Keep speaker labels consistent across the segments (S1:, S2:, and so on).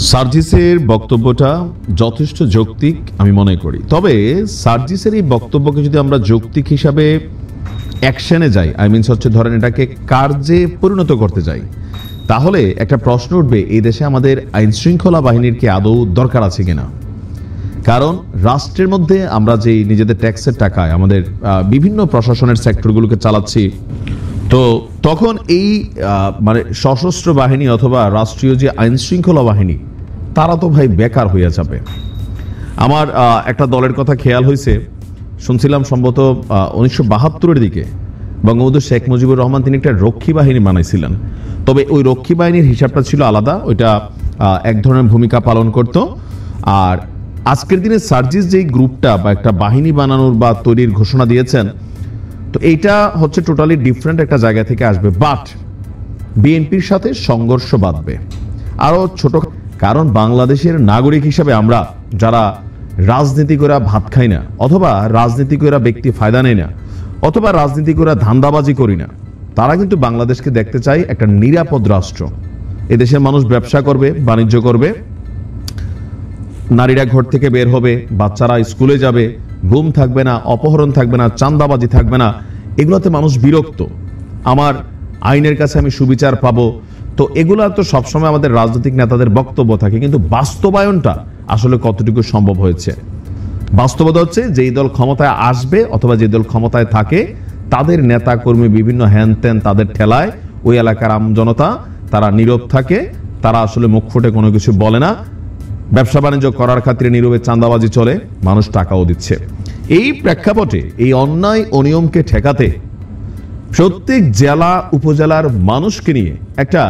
S1: সার্জিসের বক্তব্যটা যথেষ্ট যৌক্তিক আমি মনে করি। তবে সার্জিসের এই বক্তব্যকে যদি আমরা যৌক্তিক হিসাবে অ্যাকশনে যাই, ধরেন এটাকে কার্যে পরিণত করতে যাই, তাহলে একটা প্রশ্ন উঠবে, এই দেশে আমাদের আইন শৃঙ্খলা বাহিনীর কি আদৌ দরকার আছে কিনা। কারণ রাষ্ট্রের মধ্যে আমরা যে নিজেদের ট্যাক্সের টাকায় আমাদের বিভিন্ন প্রশাসনের সেক্টরগুলোকে চালাচ্ছি, তো তখন এই সশস্ত্র বাহিনী অথবা রাষ্ট্রীয় যে আইন শৃঙ্খলা বাহিনী, তারা তো ভাই বেকার হয়ে যাবে। আমার একটা দলের কথা খেয়াল হয়েছে, শুনছিলাম সম্ভবত 1972-এর দিকে বঙ্গবন্ধু শেখ মুজিবুর রহমান তিনি একটা রক্ষী বাহিনী বানাইছিলেন। তবে ওই রক্ষী বাহিনীর হিসাবটা ছিল আলাদা, ওইটা এক ধরনের ভূমিকা পালন করত। আর আজকের দিনে সার্জিস যেই গ্রুপটা বা একটা বাহিনী বানানোর বা তৈরির ঘোষণা দিয়েছেন, তো এইটা হচ্ছে টোটালি ডিফারেন্ট একটা জায়গা থেকে আসবে। বাট বিএনপির সাথে সংঘর্ষ বাঁধবে আরো ছোট, কারণ বাংলাদেশের নাগরিক হিসাবে আমরা যারা রাজনীতি করে ভাত খাই না, অথবা রাজনীতি করে ব্যক্তি ফায়দা নেই না, অথবা রাজনীতি করে ধান্দাবাজি করি না, তারা কিন্তু বাংলাদেশকে দেখতে চাই একটা নিরাপদ রাষ্ট্র। এদেশের মানুষ ব্যবসা করবে, বাণিজ্য করবে, নারীরা ঘর থেকে বের হবে, বাচ্চারা স্কুলে যাবে, গুম থাকবে না, অপহরণ থাকবে না, চাঁদাবাজি থাকবে না। এগুলোতে মানুষ বিরক্ত। আমার আইনের কাছে আমি সুবিচার পাবো, তো এগুলো তো সবসময় আমাদের রাজনৈতিক নেতাদের বক্তব্য থাকে, কিন্তু বাস্তবায়নটা আসলে কতটুকু সম্ভব হয়েছে। বাস্তবতা হচ্ছে যেই দল ক্ষমতায় আসবে অথবা যে দল ক্ষমতায় থাকে, তাদের নেতা কর্মী বিভিন্ন হ্যান ত্যান তাদের ঠেলায় ওই এলাকার আমজনতা তারা নীরব থাকে, তারা আসলে মুখ ফুটে কোনো কিছু বলে না। ব্যবসা বাণিজ্য করার খাতিরে নীরবে চাঁদাবাজি চলে, মানুষ টাকাও দিচ্ছে। এই প্রেক্ষাপটে এই অন্যায় অনিয়মকে ঠেকাতে প্রত্যেক জেলা উপজেলার মানুষকে নিয়ে একটা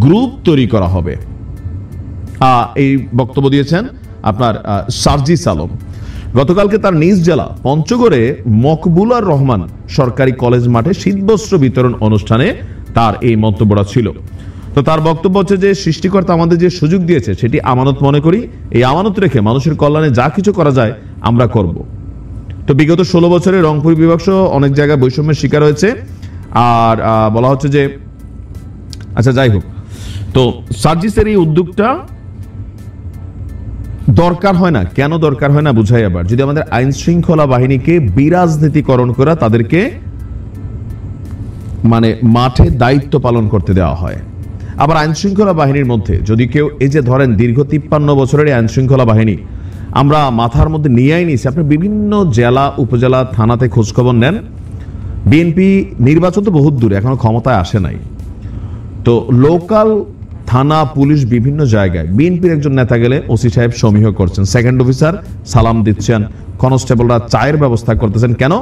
S1: গ্রুপ তৈরি করা হবে। এই বক্তব্য দিয়েছেন আপনার সার্জিস আলম। গতকালকে তার নিজ জেলা পঞ্চগড়ে মকবুলার রহমান সরকারি কলেজ মাঠে শীতবস্ত্র বিতরণ অনুষ্ঠানে তার এই মন্তব্যটা ছিল। তো তার বক্তব্য হচ্ছে যে সৃষ্টিকর্তা আমাদের যে সুযোগ দিয়েছে সেটি আমানত মনে করি, এই আমানত রেখে মানুষের কল্যাণে যা কিছু করা যায় আমরা করব। তো বিগত 16 বছরে রংপুর বিভাগ সহ অনেক জায়গায় বৈষম্যের শিকার হয়েছে। আর বলা হচ্ছে যে আচ্ছা যাই হোক, তো সার্জিসের এই উদ্যোগটা দরকার হয় না, কেন দরকার হয় না বুঝাই। আবার যদি আমাদের আইন শৃঙ্খলা বাহিনীকে বিরাজনীতিকরণ করা, তাদেরকে মাঠে দায়িত্ব পালন করতে দেওয়া হয়। আবার আইন শৃঙ্খলা বাহিনীর মধ্যে যদি কেউ এই যে ধরেন দীর্ঘ 53 বছরের আইন শৃঙ্খলা বাহিনী আমরা মাথার মধ্যে নিয়েই নিয়েছি, আপনি বিভিন্ন জেলা উপজেলা থানাতে খোঁজখবর নেন, বিএনপি নির্বাচন তো বহুত দূরে, এখনো ক্ষমতায় আসে নাই। তো লোকাল থানা পুলিশ বিভিন্ন জায়গায় বিএনপির একজন নেতা গেলে ওসি সাহেব সমীহ করছেন, সেকেন্ড অফিসার সালাম দিচ্ছেন, কনস্টেবলরা চায়ের ব্যবস্থা করতেছেন। কেন?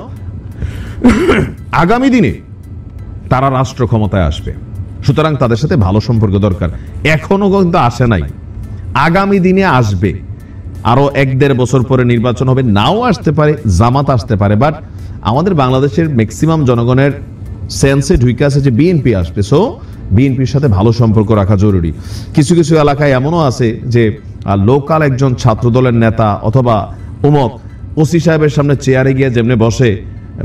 S1: আগামী দিনে তারা রাষ্ট্র ক্ষমতায় আসবে, সুতরাং তাদের সাথে ভালো সম্পর্ক দরকার। এখনো কিন্তু আসে নাই, আগামী দিনে আসবে। আরো 1-1.5 বছর পরে নির্বাচন হবে, নাও আসতে পারে, জামাত আসতে পারে। বাট আমাদের বাংলাদেশের ম্যাক্সিমাম জনগণের সেন্সে ঢুকে আছে যে বিএনপি আসবে, সো বিএনপির সাথে ভালো সম্পর্ক রাখা জরুরি। কিছু কিছু এলাকায় এমনও আছে যে লোকাল একজন ছাত্র দলের নেতা অথবা উমক ওসি সাহেবের সামনে চেয়ারে গিয়ে যেমনি বসে,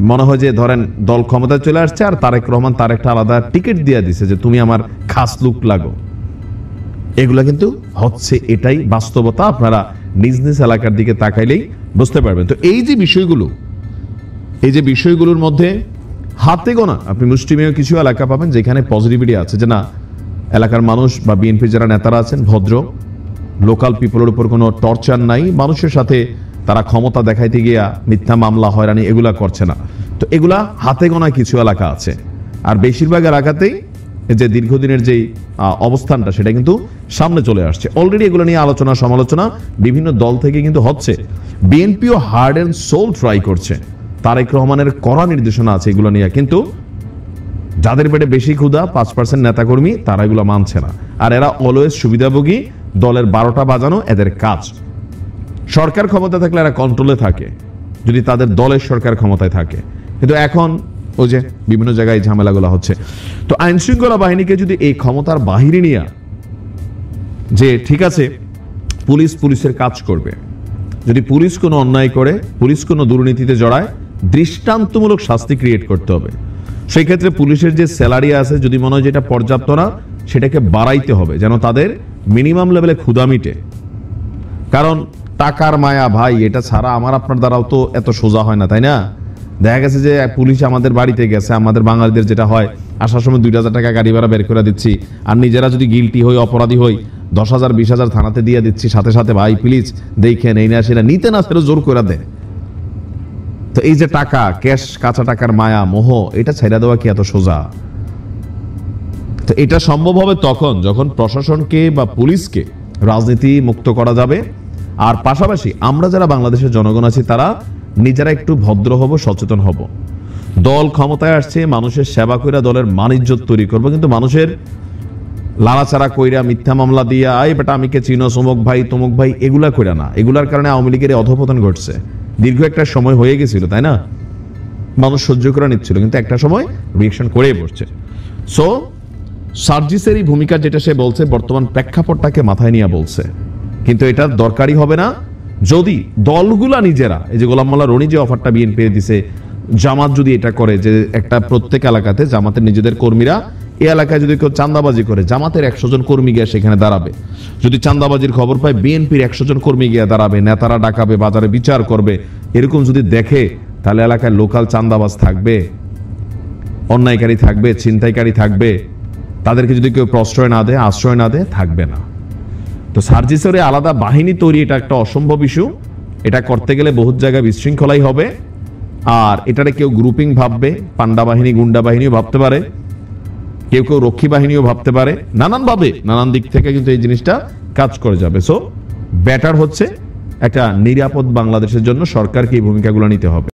S1: মনে হয় যে ধরেন দল ক্ষমতায় চলে আসছে আর তারেক রহমান তার একটা আলাদা টিকিট দিয়ে দিছে যে তুমি আমার খাস লুক লাগো। এগুলা কিন্তু হচ্ছে, এটাই বাস্তবতা। আপনারা নিজ নিজ এলাকার দিকে তাকাইলেই বুঝতে পারবেন। তো এই যে বিষয়গুলোর মধ্যে হাতে গোনা আপনি মুষ্টিমেয় কিছু এলাকা পাবেন যেখানে পজিটিভিটি আছে, যে না এলাকার মানুষ বা বিএনপির যারা নেতারা আছেন ভদ্র, লোকাল পিপলের উপর কোনো টর্চার নাই, মানুষের সাথে তারা ক্ষমতা দেখাইতে গিয়া মিথ্যা মামলা হয়রানি এগুলা করছে না। তো এগুলা হাতে গোনা কিছু এলাকা আছে। আর বেশিরভাগ এলাকাতেই যে দীর্ঘদিনের যেই অবস্থানটা সেটা কিন্তু সামনে চলে আসছে। অলরেডি এগুলো নিয়ে আলোচনা সমালোচনা বিভিন্ন দল থেকে কিন্তু হচ্ছে। বিএনপিও হার্ড অ্যান্ড সোল ট্রাই করছে, তারেক রহমানের কড়া নির্দেশনা আছে এগুলো নিয়ে, কিন্তু যাদের পেটে বেশি ক্ষুধা 5% নেতাকর্মী তারা এগুলো মানছে না। আর এরা অলওয়েজ সুবিধাভোগী, দলের 12টা বাজানো এদের কাজ। সরকার ক্ষমতা থাকলে এরা কন্ট্রোলে থাকে, যদি তাদের দলের সরকার ক্ষমতায় থাকে। কিন্তু এখন ওই যে বিভিন্ন জায়গায় ঝামেলাগুলো হচ্ছে। তো আইন শৃঙ্খলা বাহিনীকে যদি এই ক্ষমতার বাহিরে নিয়ে যে ঠিক আছে পুলিশের কাজ করবে, যদি পুলিশ কোনো অন্যায় করে, পুলিশ কোনো দুর্নীতিতে জড়ায়, দৃষ্টান্তমূলক শাস্তি ক্রিয়েট করতে হবে। সেই ক্ষেত্রে পুলিশের যে স্যালারি আছে যদি মনে হয় যেটা পর্যাপ্ত না, সেটাকে বাড়াইতে হবে, যেন তাদের মিনিমাম লেভেলে ক্ষুধা মিটে। কারণ টাকার মায়া ভাই, এটা ছাড়া আমার আপনার দ্বারাও তো এত সোজা হয় না, তাই না? দেখা গেছে যে পুলিশ আমাদের বাড়িতে গেছে, আমাদের বাঙালিদের যেটা হয় আসার সময় 2000 টাকা গাড়ি ভাড়া বের করে দিচ্ছি, আর নিজেরা যদি গিলটি হই, অপরাধী হই, 10,000 20,000 থানাতে দিয়ে দিচ্ছি, সাথে সাথে ভাই প্লিজ দেখেন এই না সেটা নিতে না সেটা জোর করে দেয়। তো এই যে টাকা, ক্যাশ, কাঁচা টাকার মায়া মোহ, এটা ছেড়ে দেওয়া কি এত সোজা? তো এটা সম্ভব হবে তখন যখন প্রশাসনকে বা পুলিশকে রাজনীতি মুক্ত করা যাবে, আর পাশাপাশি আমরা যারা বাংলাদেশের জনগণ আছি তারা নিজেরা একটু ভদ্র হব, সচেতন হব। দল ক্ষমতায় আসছে, মানুষের সেবা কইরা দলের মান ইজ্জত তৈরি করবো, কিন্তু মানুষের লাড়াচাড়া কইরা, মিথ্যা মামলা দিয়া, আই বেটা আমি কে চিনো, সমক ভাই তমক ভাই, এগুলা কইরা না। এগুলার কারণে আওয়ামী লীগের অধঃপতন ঘটছে। দীর্ঘ একটা সময় হয়ে গেছিল, তাই না? মানুষ সহ্য করে নিচ্ছিল, কিন্তু একটা সময় রিয়েকশন করেই বসছে। সো সার্জিসের এই ভূমিকা যেটা সে বলছে, বর্তমান প্রেক্ষাপটটাকে মাথায় নিয়ে বলছে, কিন্তু এটা দরকারি হবে না যদি দলগুলা নিজেরা, এই যে গোলাম মোল্লা রনি যে অফারটা বিএনপি দিছে, জামাত যদি এটা করে যে একটা প্রত্যেক এলাকাতে জামাতের নিজেদের কর্মীরা এই এলাকায় যদি কেউ চাঁদাবাজি করে, জামাতের 100 জন কর্মী গিয়ে সেখানে দাঁড়াবে। যদি চাঁদাবাজির খবর পায়, বিএনপির 100 জন কর্মী গিয়ে দাঁড়াবে, নেতারা ডাকাবে, বাজারে বিচার করবে। এরকম যদি দেখে, তাহলে এলাকায় লোকাল চাঁদাবাজ থাকবে, অন্যায়কারী থাকবে, ছিনতাইকারী থাকবে। তাদেরকে যদি কেউ প্রশ্রয় না দেয়, আশ্রয় না দেয়, থাকবে না। তো সার্জিসের আলাদা বাহিনী তৈরি, এটা একটা অসম্ভব ইস্যু। এটা করতে গেলে বহুত জায়গায় বিশৃঙ্খলাই হবে, আর এটারে কেউ গ্রুপিং ভাববে, পান্ডা বাহিনী, গুন্ডা বাহিনীও ভাবতে পারে, কেউ কেউ রক্ষী বাহিনীও ভাবতে পারে, নানানভাবে নানান দিক থেকে কিন্তু এই জিনিসটা কাজ করে যাবে। সো বেটার হচ্ছে একটা নিরাপদ বাংলাদেশের জন্য সরকারকে এই ভূমিকাগুলো নিতে হবে।